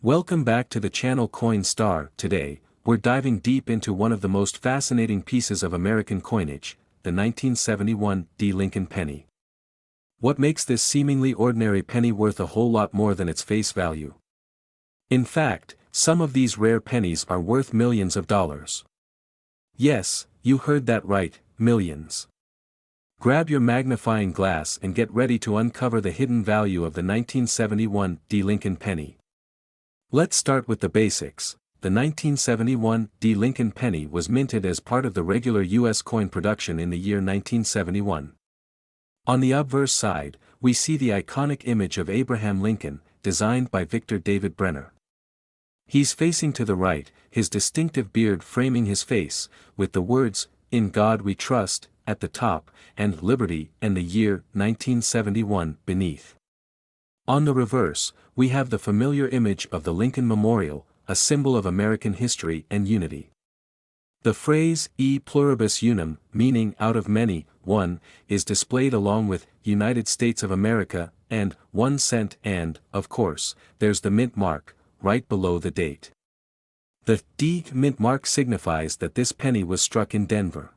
Welcome back to the channel Coin Star. Today, we're diving deep into one of the most fascinating pieces of American coinage, the 1971 D. Lincoln penny. What makes this seemingly ordinary penny worth a whole lot more than its face value? In fact, some of these rare pennies are worth millions of dollars. Yes, you heard that right, millions. Grab your magnifying glass and get ready to uncover the hidden value of the 1971 D. Lincoln penny. Let's start with the basics. The 1971 D. Lincoln penny was minted as part of the regular U.S. coin production in the year 1971. On the obverse side, we see the iconic image of Abraham Lincoln, designed by Victor David Brenner. He's facing to the right, his distinctive beard framing his face, with the words, "In God We Trust," at the top, and "Liberty" and the year 1971 beneath. On the reverse, we have the familiar image of the Lincoln Memorial, a symbol of American history and unity. The phrase, "E pluribus unum," meaning "out of many, one," is displayed along with "United States of America," and 1 cent and, of course, there's the mint mark, right below the date. The D mint mark signifies that this penny was struck in Denver.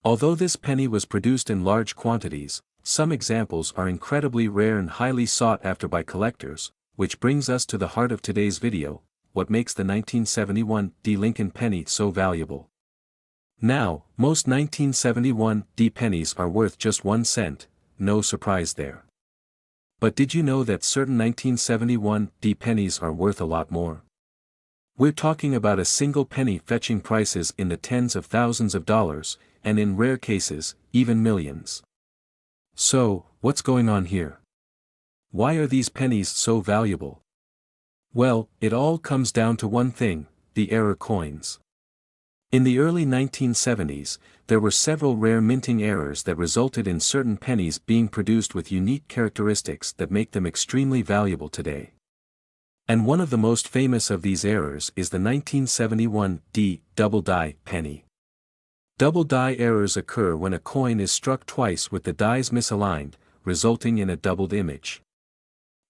Although this penny was produced in large quantities, some examples are incredibly rare and highly sought after by collectors, which brings us to the heart of today's video: what makes the 1971 D. Lincoln penny so valuable. Now, most 1971 D pennies are worth just 1 cent, no surprise there. But did you know that certain 1971 D pennies are worth a lot more? We're talking about a single penny fetching prices in the tens of thousands of dollars, and in rare cases, even millions. So, what's going on here? Why are these pennies so valuable? Well, it all comes down to one thing: the error coins. In the early 1970s, there were several rare minting errors that resulted in certain pennies being produced with unique characteristics that make them extremely valuable today. And one of the most famous of these errors is the 1971 D. double die penny. Double die errors occur when a coin is struck twice with the dies misaligned, resulting in a doubled image.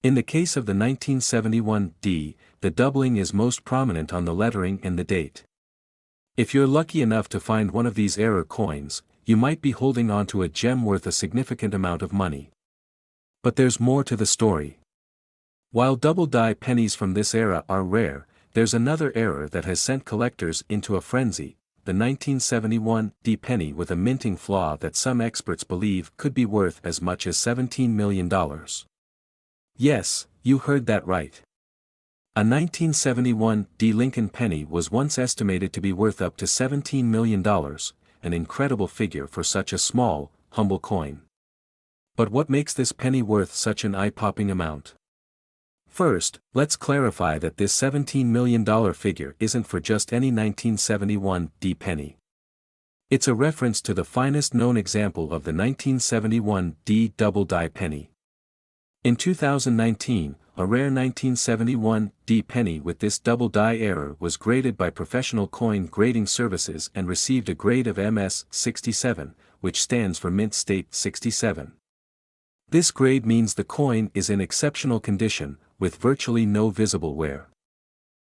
In the case of the 1971 D, the doubling is most prominent on the lettering and the date. If you're lucky enough to find one of these error coins, you might be holding on to a gem worth a significant amount of money. But there's more to the story. While double die pennies from this era are rare, there's another error that has sent collectors into a frenzy: the 1971 D penny with a minting flaw that some experts believe could be worth as much as $17 million. Yes, you heard that right. A 1971 D Lincoln penny was once estimated to be worth up to $17 million, an incredible figure for such a small, humble coin. But what makes this penny worth such an eye-popping amount? First, let's clarify that this $17 million figure isn't for just any 1971 D penny. It's a reference to the finest known example of the 1971 D double die penny. In 2019, a rare 1971 D penny with this double die error was graded by Professional Coin Grading Services and received a grade of MS 67, which stands for Mint State 67. This grade means the coin is in exceptional condition, with virtually no visible wear.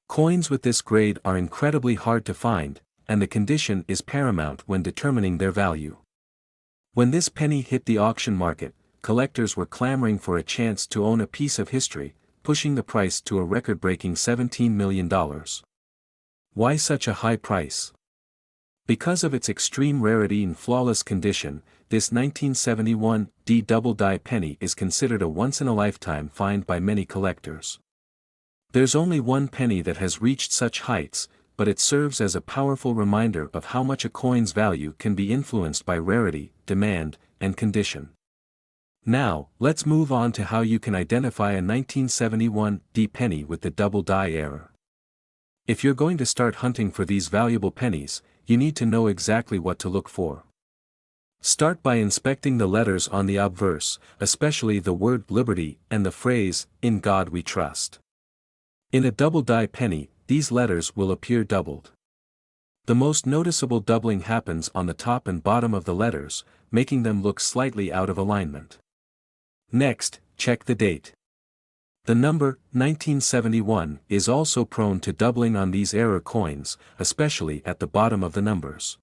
Coins with this grade are incredibly hard to find, and the condition is paramount when determining their value. When this penny hit the auction market, collectors were clamoring for a chance to own a piece of history, pushing the price to a record-breaking $17 million. Why such a high price? Because of its extreme rarity and flawless condition, this 1971 D double die penny is considered a once-in-a-lifetime find by many collectors. There's only one penny that has reached such heights, but it serves as a powerful reminder of how much a coin's value can be influenced by rarity, demand, and condition. Now, let's move on to how you can identify a 1971 D penny with the double die error. If you're going to start hunting for these valuable pennies, you need to know exactly what to look for. Start by inspecting the letters on the obverse, especially the word "Liberty" and the phrase, "In God We Trust." In a double die penny, these letters will appear doubled. The most noticeable doubling happens on the top and bottom of the letters, making them look slightly out of alignment. Next, check the date. The number 1971 is also prone to doubling on these error coins, especially at the bottom of the numbers.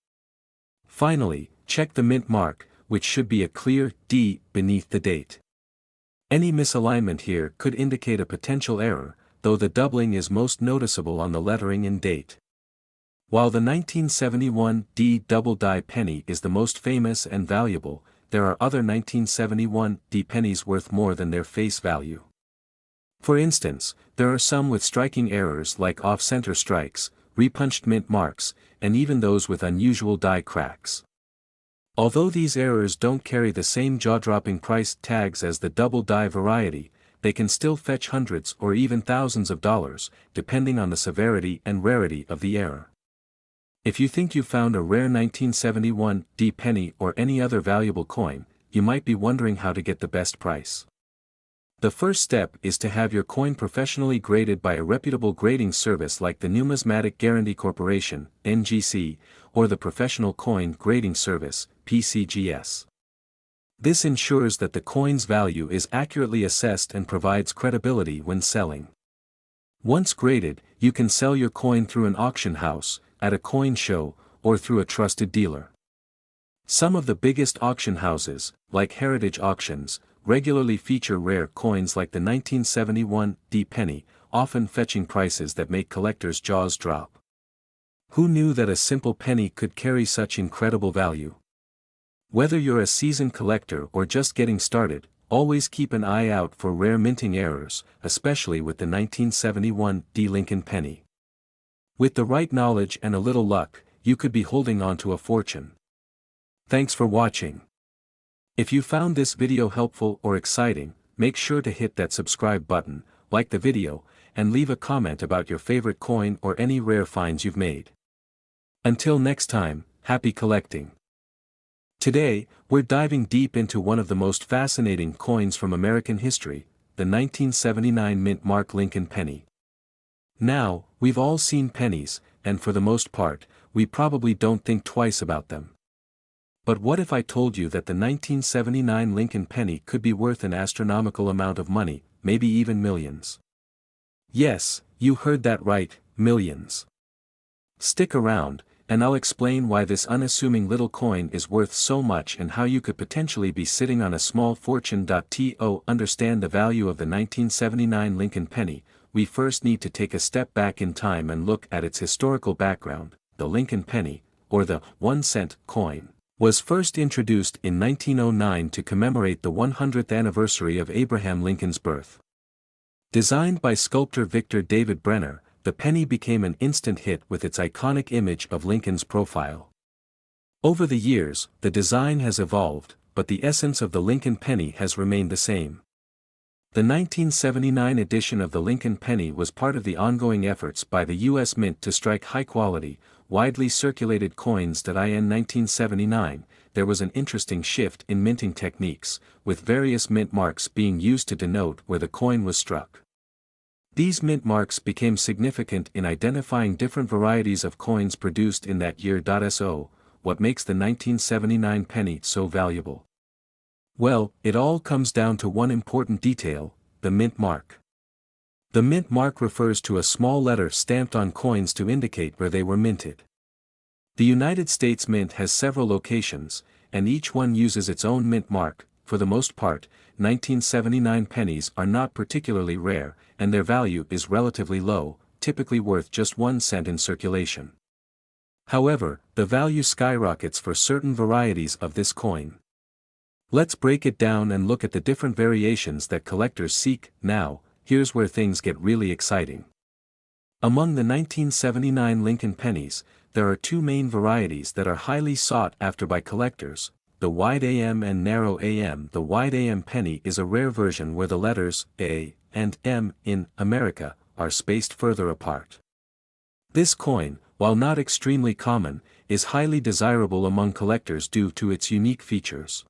Finally, check the mint mark, which should be a clear D beneath the date. Any misalignment here could indicate a potential error, though the doubling is most noticeable on the lettering and date. While the 1971 D double die penny is the most famous and valuable, there are other 1971 D pennies worth more than their face value. For instance, there are some with striking errors like off-center strikes, repunched mint marks, and even those with unusual die cracks. Although these errors don't carry the same jaw-dropping price tags as the double die variety, they can still fetch hundreds or even thousands of dollars, depending on the severity and rarity of the error. If you think you found a rare 1971 D penny or any other valuable coin, you might be wondering how to get the best price. The first step is to have your coin professionally graded by a reputable grading service like the Numismatic Guarantee Corporation, NGC, or the Professional Coin Grading Service, PCGS. This ensures that the coin's value is accurately assessed and provides credibility when selling. Once graded, you can sell your coin through an auction house, at a coin show, or through a trusted dealer. Some of the biggest auction houses, like Heritage Auctions, regularly feature rare coins like the 1971 D penny, often fetching prices that make collectors' jaws drop. Who knew that a simple penny could carry such incredible value? Whether you're a seasoned collector or just getting started, always keep an eye out for rare minting errors, especially with the 1971 D Lincoln penny. With the right knowledge and a little luck, you could be holding on to a fortune. Thanks for watching. If you found this video helpful or exciting, make sure to hit that subscribe button, like the video, and leave a comment about your favorite coin or any rare finds you've made. Until next time, happy collecting. Today, we're diving deep into one of the most fascinating coins from American history, the 1979 mint mark Lincoln penny. Now, we've all seen pennies, and for the most part, we probably don't think twice about them. But what if I told you that the 1979 Lincoln penny could be worth an astronomical amount of money, maybe even millions? Yes, you heard that right, millions. Stick around, and I'll explain why this unassuming little coin is worth so much and how you could potentially be sitting on a small fortune. To understand the value of the 1979 Lincoln penny, we first need to take a step back in time and look at its historical background. The Lincoln penny, or the 1-cent coin, was first introduced in 1909 to commemorate the 100th anniversary of Abraham Lincoln's birth. Designed by sculptor Victor David Brenner, the penny became an instant hit with its iconic image of Lincoln's profile. Over the years, the design has evolved, but the essence of the Lincoln penny has remained the same. The 1979 edition of the Lincoln penny was part of the ongoing efforts by the U.S. Mint to strike high-quality, widely circulated coins. In 1979, there was an interesting shift in minting techniques, with various mint marks being used to denote where the coin was struck. These mint marks became significant in identifying different varieties of coins produced in that year. So, what makes the 1979 penny so valuable? Well, it all comes down to one important detail: the mint mark. The mint mark refers to a small letter stamped on coins to indicate where they were minted. The United States Mint has several locations, and each one uses its own mint mark. For the most part, 1979 pennies are not particularly rare, and their value is relatively low, typically worth just 1 cent in circulation. However, the value skyrockets for certain varieties of this coin. Let's break it down and look at the different variations that collectors seek. Now, here's where things get really exciting. Among the 1979 Lincoln pennies, there are two main varieties that are highly sought after by collectors: the wide AM and narrow AM. The wide AM penny is a rare version where the letters A and M in America are spaced further apart. This coin, while not extremely common, is highly desirable among collectors due to its unique features.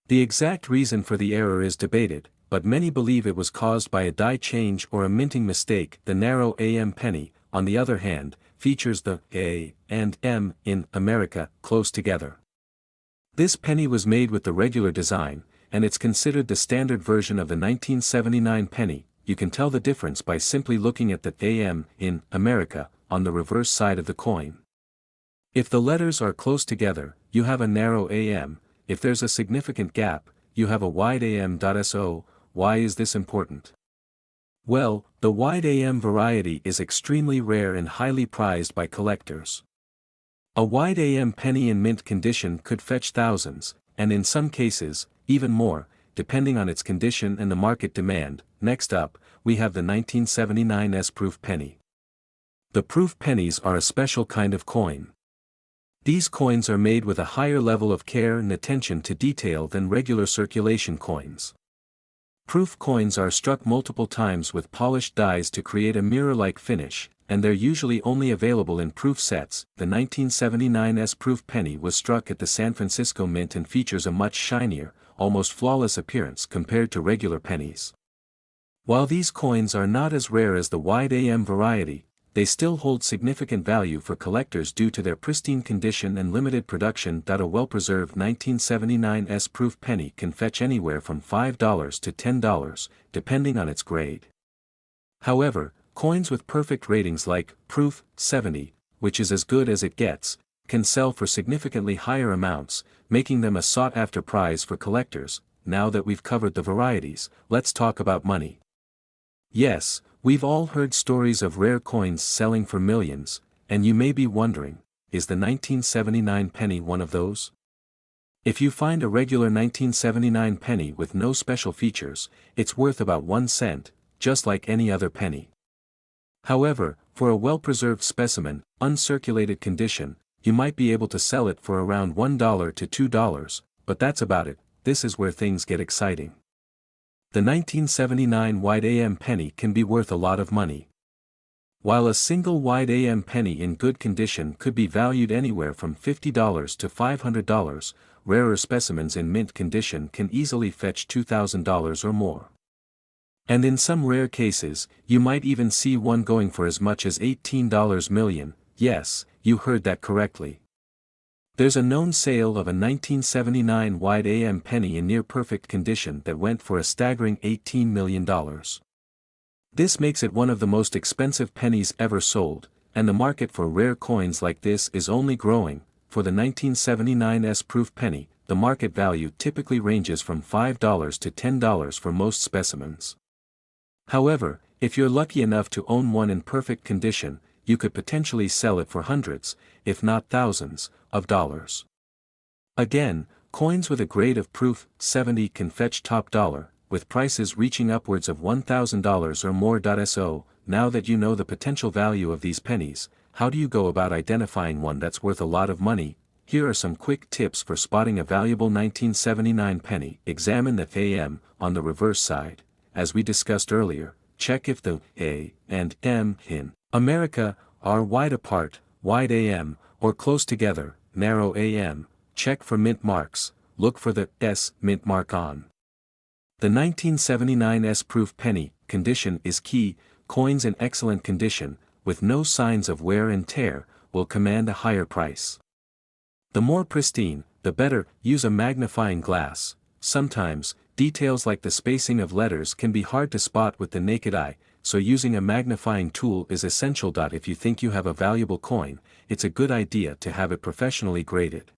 The exact reason for the error is debated, but many believe it was caused by a die change or a minting mistake. The narrow AM penny, on the other hand, features the A and M in America close together. This penny was made with the regular design, and it's considered the standard version of the 1979 penny, you can tell the difference by simply looking at the AM in America on the reverse side of the coin. If the letters are close together, you have a narrow AM. If there's a significant gap, you have a wide AM. So, why is this important? Well, the wide AM variety is extremely rare and highly prized by collectors. A wide AM penny in mint condition could fetch thousands, and in some cases, even more, depending on its condition and the market demand. Next up, we have the 1979 S-proof penny. The proof pennies are a special kind of coin. These coins are made with a higher level of care and attention to detail than regular circulation coins. Proof coins are struck multiple times with polished dies to create a mirror-like finish, and they're usually only available in proof sets. The 1979 S-proof penny was struck at the San Francisco Mint and features a much shinier, almost flawless appearance compared to regular pennies. While these coins are not as rare as the wide AM variety, they still hold significant value for collectors due to their pristine condition and limited production. A well-preserved 1979 S-proof penny can fetch anywhere from $5 to $10, depending on its grade. However, coins with perfect ratings like Proof 70, which is as good as it gets, can sell for significantly higher amounts, making them a sought-after prize for collectors. Now that we've covered the varieties, let's talk about money. Yes, we've all heard stories of rare coins selling for millions, and you may be wondering, is the 1979 penny one of those? If you find a regular 1979 penny with no special features, it's worth about 1 cent, just like any other penny. However, for a well-preserved specimen, uncirculated condition, you might be able to sell it for around $1 to $2, but that's about it. This is where things get exciting. The 1979 wide AM penny can be worth a lot of money. While a single wide AM penny in good condition could be valued anywhere from $50 to $500, rarer specimens in mint condition can easily fetch $2,000 or more. And in some rare cases, you might even see one going for as much as $18 million. Yes, you heard that correctly. There's a known sale of a 1979 wide AM penny in near-perfect condition that went for a staggering $18 million. This makes it one of the most expensive pennies ever sold, and the market for rare coins like this is only growing. For the 1979 S-proof penny, the market value typically ranges from $5 to $10 for most specimens. However, if you're lucky enough to own one in perfect condition, you could potentially sell it for hundreds, if not thousands, of dollars. Again, coins with a grade of Proof 70 can fetch top dollar, with prices reaching upwards of $1,000 or more. So, now that you know the potential value of these pennies, how do you go about identifying one that's worth a lot of money? Here are some quick tips for spotting a valuable 1979 penny. Examine the AM on the reverse side. As we discussed earlier, check if the A and M in America are wide apart, wide AM, or close together, narrow AM. Check for mint marks. Look for the S mint mark on the 1979 S-proof penny. Condition is key. Coins in excellent condition, with no signs of wear and tear, will command a higher price. The more pristine, the better. Use a magnifying glass. Sometimes, details like the spacing of letters can be hard to spot with the naked eye, so using a magnifying tool is essential. If you think you have a valuable coin, it's a good idea to have it professionally graded.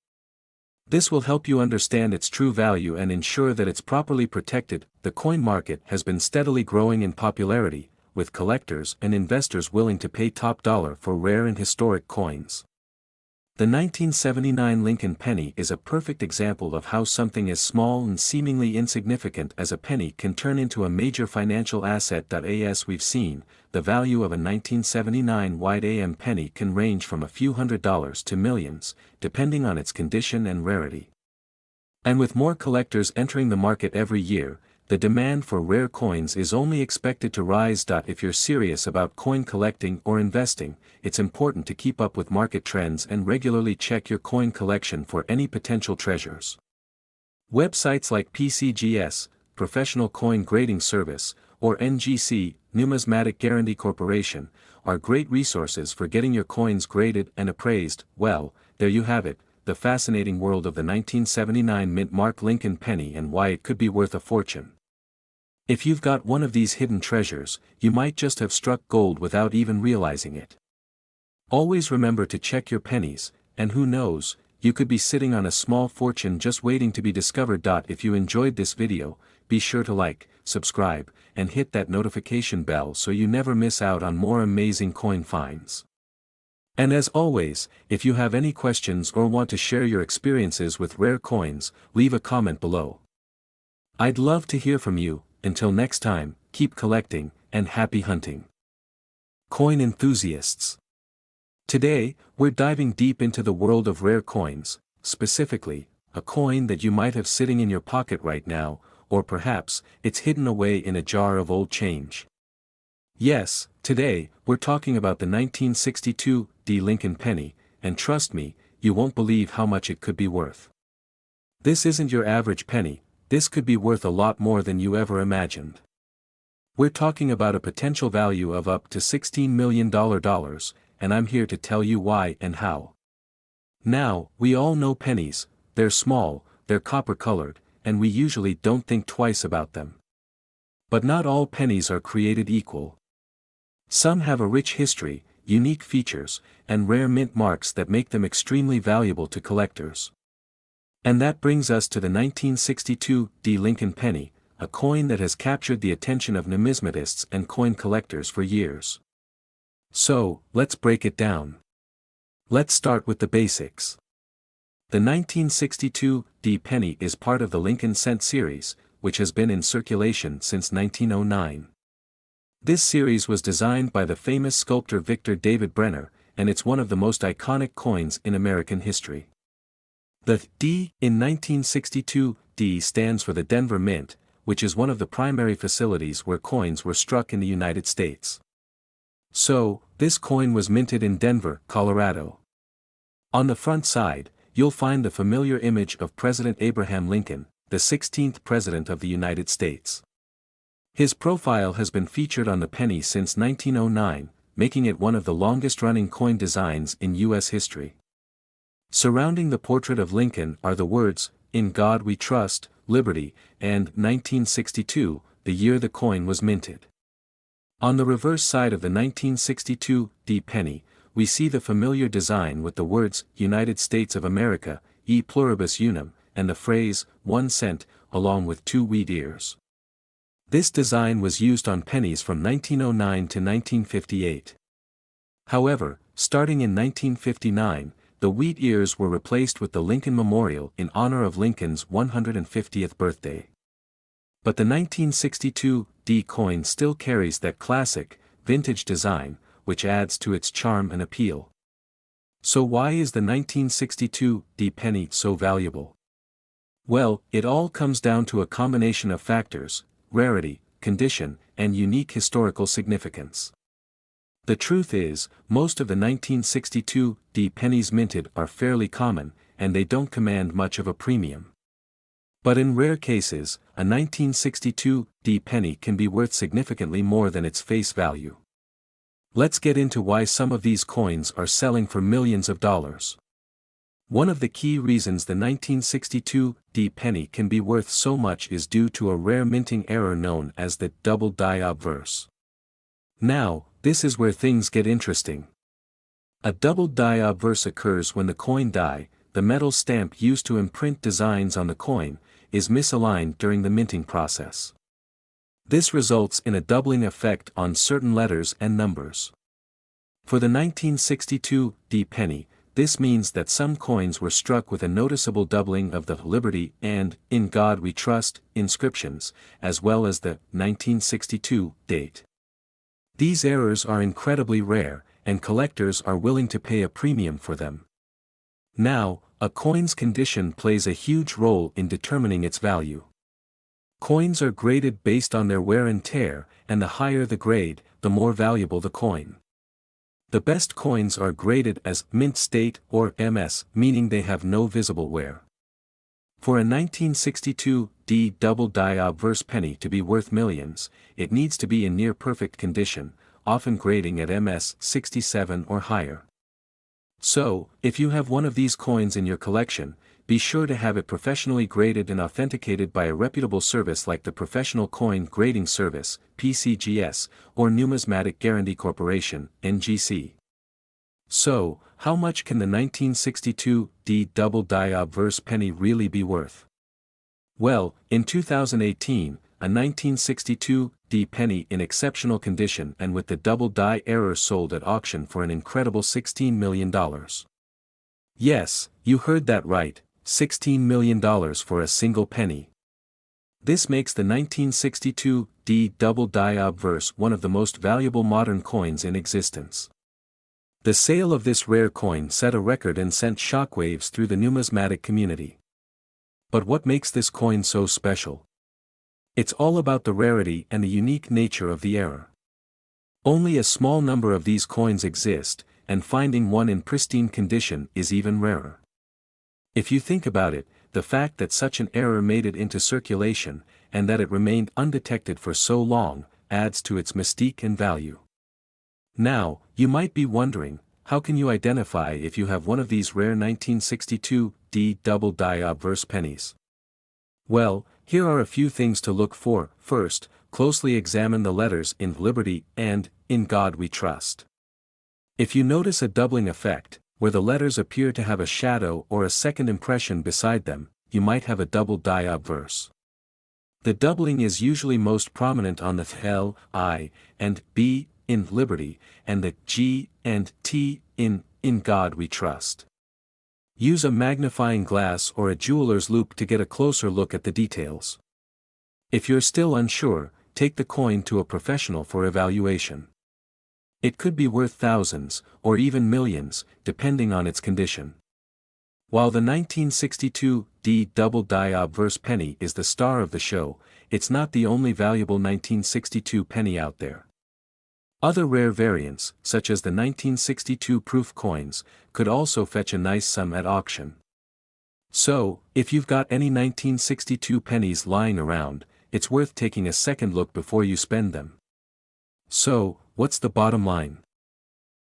This will help you understand its true value and ensure that it's properly protected. The coin market has been steadily growing in popularity, with collectors and investors willing to pay top dollar for rare and historic coins. The 1979 Lincoln penny is a perfect example of how something as small and seemingly insignificant as a penny can turn into a major financial asset. As we've seen, the value of a 1979 wide AM penny can range from a few $100s to millions, depending on its condition and rarity. And with more collectors entering the market every year, the demand for rare coins is only expected to rise. If you're serious about coin collecting or investing, it's important to keep up with market trends and regularly check your coin collection for any potential treasures. Websites like PCGS, Professional Coin Grading Service, or NGC, Numismatic Guarantee Corporation, are great resources for getting your coins graded and appraised. Well, there you have it, the fascinating world of the 1979 mint mark Lincoln penny and why it could be worth a fortune. If you've got one of these hidden treasures, you might just have struck gold without even realizing it. Always remember to check your pennies, and who knows, you could be sitting on a small fortune just waiting to be discovered. If you enjoyed this video, be sure to like, subscribe, and hit that notification bell so you never miss out on more amazing coin finds. And as always, if you have any questions or want to share your experiences with rare coins, leave a comment below. I'd love to hear from you. Until next time, keep collecting, and happy hunting. Coin enthusiasts. Today, we're diving deep into the world of rare coins, specifically, a coin that you might have sitting in your pocket right now, or perhaps, it's hidden away in a jar of old change. Yes, today, we're talking about the 1962 Lincoln penny, and trust me, you won't believe how much it could be worth. This isn't your average penny. This could be worth a lot more than you ever imagined. We're talking about a potential value of up to $16 million, and I'm here to tell you why and how. Now, we all know pennies, they're small, they're copper-colored, and we usually don't think twice about them. But not all pennies are created equal. Some have a rich history, unique features, and rare mint marks that make them extremely valuable to collectors. And that brings us to the 1962 Lincoln penny, a coin that has captured the attention of numismatists and coin collectors for years. So, let's break it down. Let's start with the basics. The 1962 penny is part of the Lincoln cent series, which has been in circulation since 1909. This series was designed by the famous sculptor Victor David Brenner, and it's one of the most iconic coins in American history. The D in 1962 stands for the Denver Mint, which is one of the primary facilities where coins were struck in the United States. So, this coin was minted in Denver, Colorado. On the front side, you'll find the familiar image of President Abraham Lincoln, the 16th President of the United States. His profile has been featured on the penny since 1909, making it one of the longest-running coin designs in U.S. history. Surrounding the portrait of Lincoln are the words, "In God We Trust, Liberty," and 1962, the year the coin was minted. On the reverse side of the 1962 penny, we see the familiar design with the words, "United States of America, e pluribus unum," and the phrase, "1 cent," along with 2 wheat ears. This design was used on pennies from 1909 to 1958. However, starting in 1959, the wheat ears were replaced with the Lincoln Memorial in honor of Lincoln's 150th birthday. But the 1962 coin still carries that classic, vintage design, which adds to its charm and appeal. So why is the 1962 penny so valuable? Well, it all comes down to a combination of factors: rarity, condition, and unique historical significance. The truth is, most of the 1962 pennies minted are fairly common, and they don't command much of a premium. But in rare cases, a 1962 penny can be worth significantly more than its face value. Let's get into why some of these coins are selling for millions of dollars. One of the key reasons the 1962 penny can be worth so much is due to a rare minting error known as the double die obverse. Now, this is where things get interesting. A double die obverse occurs when the coin die, the metal stamp used to imprint designs on the coin, is misaligned during the minting process. This results in a doubling effect on certain letters and numbers. For the 1962 penny, this means that some coins were struck with a noticeable doubling of the Liberty and "In God We Trust" inscriptions, as well as the 1962 date. These errors are incredibly rare, and collectors are willing to pay a premium for them. Now, a coin's condition plays a huge role in determining its value. Coins are graded based on their wear and tear, and the higher the grade, the more valuable the coin. The best coins are graded as mint state or MS, meaning they have no visible wear. For a 1962 double die obverse penny to be worth millions, it needs to be in near perfect condition, often grading at MS 67 or higher. So, if you have one of these coins in your collection, be sure to have it professionally graded and authenticated by a reputable service like the Professional Coin Grading Service, PCGS, or Numismatic Guarantee Corporation, NGC. So, how much can the 1962 D double die obverse penny really be worth? Well, in 2018, a 1962 D penny in exceptional condition and with the double die error sold at auction for an incredible $16 million. Yes, you heard that right, $16 million for a single penny. This makes the 1962 D double die obverse one of the most valuable modern coins in existence. The sale of this rare coin set a record and sent shockwaves through the numismatic community. But what makes this coin so special? It's all about the rarity and the unique nature of the error. Only a small number of these coins exist, and finding one in pristine condition is even rarer. If you think about it, the fact that such an error made it into circulation, and that it remained undetected for so long, adds to its mystique and value. Now, you might be wondering, how can you identify if you have one of these rare 1962 D double die obverse pennies? Well, here are a few things to look for. First, closely examine the letters "In Liberty" and "In God We Trust." If you notice a doubling effect, where the letters appear to have a shadow or a second impression beside them, you might have a double die obverse. The doubling is usually most prominent on the L, I, and B, in Liberty, and the G and T, in God We Trust. Use a magnifying glass or a jeweler's loupe to get a closer look at the details. If you're still unsure, take the coin to a professional for evaluation. It could be worth thousands, or even millions, depending on its condition. While the 1962 D double die obverse penny is the star of the show, it's not the only valuable 1962 penny out there. Other rare variants, such as the 1962 proof coins, could also fetch a nice sum at auction. So, if you've got any 1962 pennies lying around, it's worth taking a second look before you spend them. So, what's the bottom line?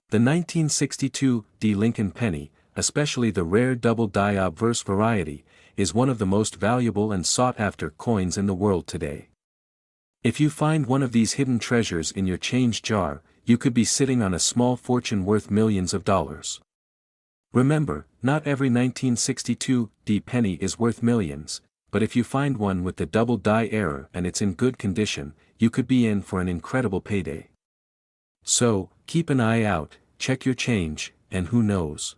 The 1962 D Lincoln penny, especially the rare double die obverse variety, is one of the most valuable and sought-after coins in the world today. If you find one of these hidden treasures in your change jar, you could be sitting on a small fortune worth millions of dollars. Remember, not every 1962 D penny is worth millions, but if you find one with the double die error and it's in good condition, you could be in for an incredible payday. So, keep an eye out, check your change, and who knows?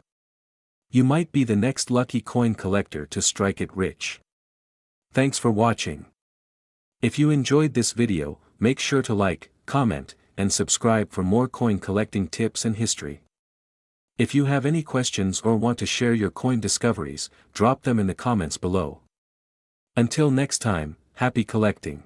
You might be the next lucky coin collector to strike it rich. Thanks for watching. If you enjoyed this video, make sure to like, comment, and subscribe for more coin collecting tips and history. If you have any questions or want to share your coin discoveries, drop them in the comments below. Until next time, happy collecting.